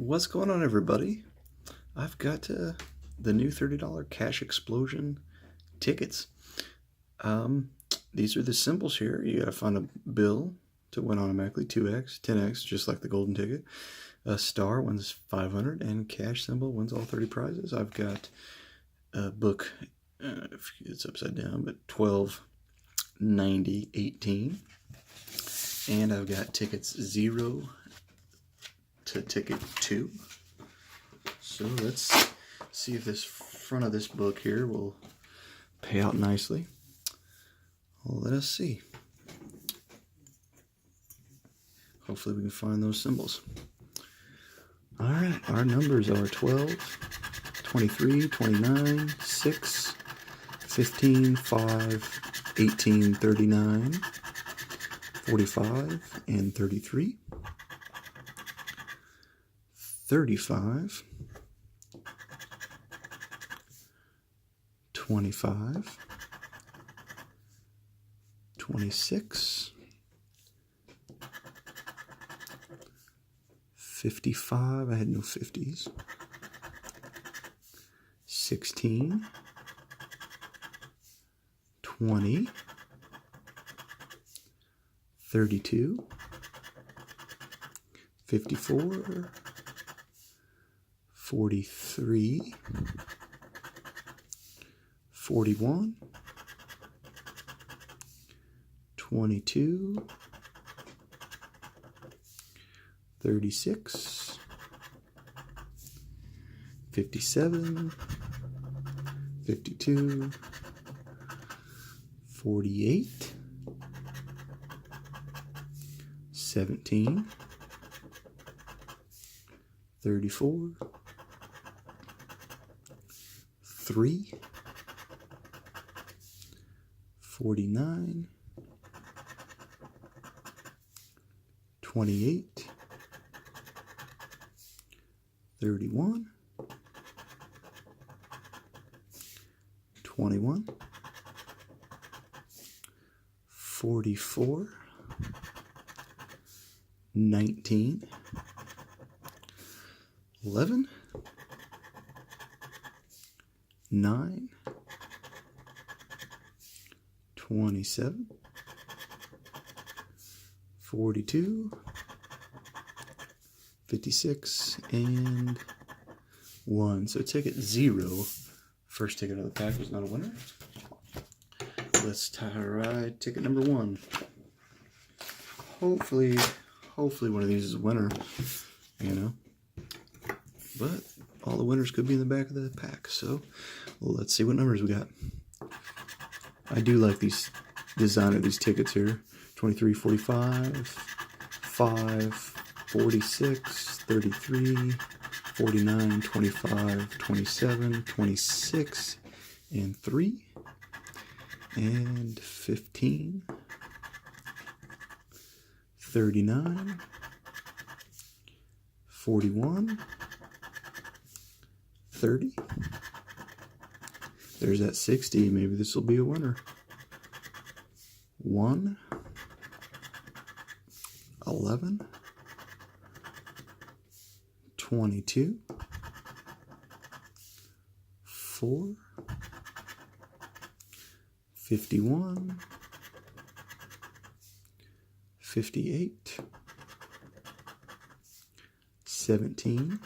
What's going on, everybody? I've got the new $30 Cash Explosion tickets. These are the symbols here. You gotta find a bill to win automatically, 2x, 10x, just like the golden ticket. A star wins 500, and cash symbol wins all 30 prizes. I've got a book, if it's upside down, but 12, 90, 18. And I've got tickets 0 to ticket 2. So let's see if this front of this book here will pay out nicely. Well, let us see. Hopefully we can find those symbols. Alright, our numbers are 12, 23, 29, 6, 15, 5, 18, 39, 45, and 33. 35, 25, 26, 55, I had no 50s, 16, 20, 32, 54, 43, 41, 22, 36, 57, 52, 48, 17, 34, 3, 49, 28, 31, 21, 44, 19, 11, 9, 27, 42, 56, and 1. So ticket 0, first ticket of the pack, was not a winner. Let's try ticket number 1. Hopefully one of these is a winner, you know. But all the winners could be in the back of the pack. So let's see what numbers we got. I do like these design of these tickets here. 23, 45, 5, 46, 33, 49, 25, 27, 26, and 3, and 15, 39, 41, 30. There's that 60. Maybe this will be a winner. 1, 11, 22, 4, 51, 58, 17,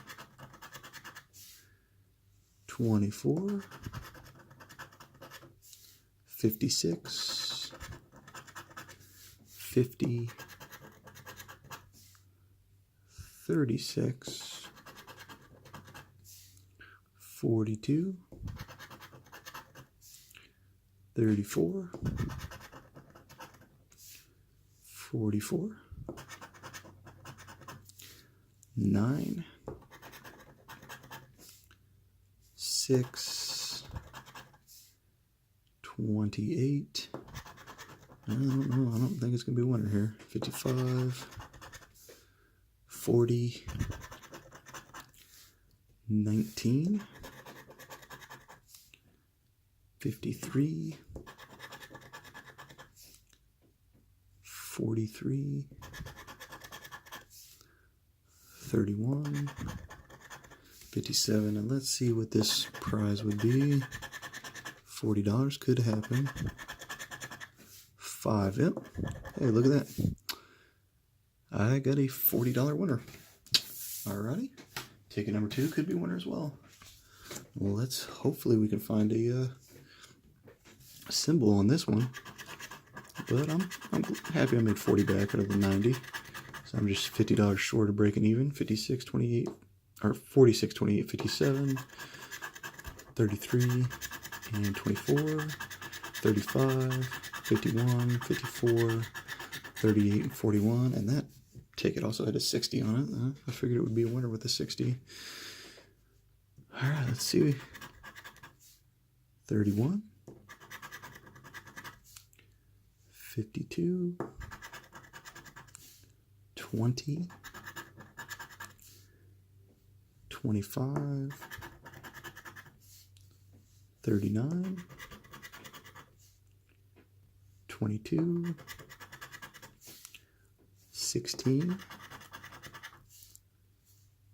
24, 56, 50, 36, 42, 34, 44, 9, 6, 28. I don't know. I don't think it's going to be a winner here. 55, 40, 19, 53, 43, 31, 57, and let's see what this prize would be. $40 could happen. 5, yep. Hey, look at that. I got a $40 winner. Alrighty. Ticket number 2 could be winner as well. Well, hopefully we can find a symbol on this one. But I'm happy I made 40 back out of the 90. So I'm just $50 short of breaking even. 56, 28, or 46, 28, 57, 33, and 24, 35, 51, 54, 38, and 41. And that ticket also had a 60 on it. I figured it would be a winner with a 60. Alright, let's see. 31, 52, 20, 25, 39, 22, 16,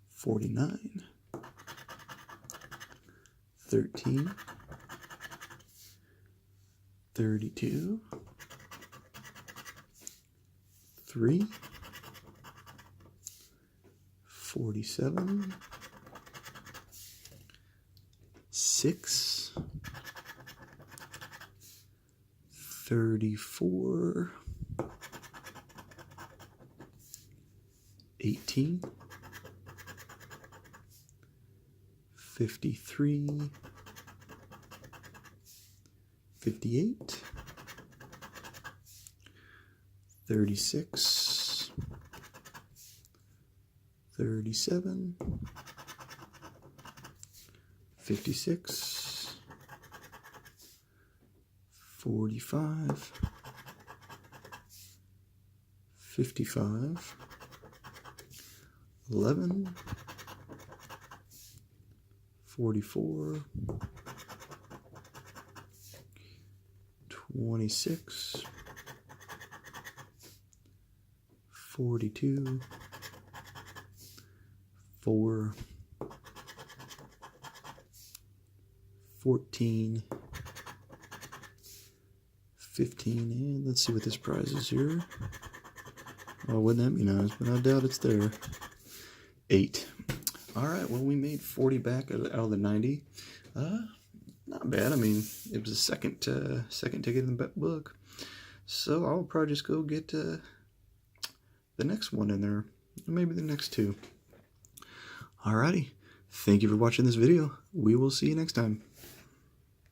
49, 13, 32, 3, 47, 6, 34, 18, 53, 58, 36, 37, 56, 45, 55, 11, 44, 26, 42, 4, 14, 15, and let's see what this prize is here. Well, wouldn't that be nice? But I doubt it's there. 8. Alright, well, we made 40 back out of the 90. Not bad. I mean, it was a second ticket in the book. So I'll probably just go get the next one in there. Maybe the next 2. Alrighty. Thank you for watching this video. We will see you next time.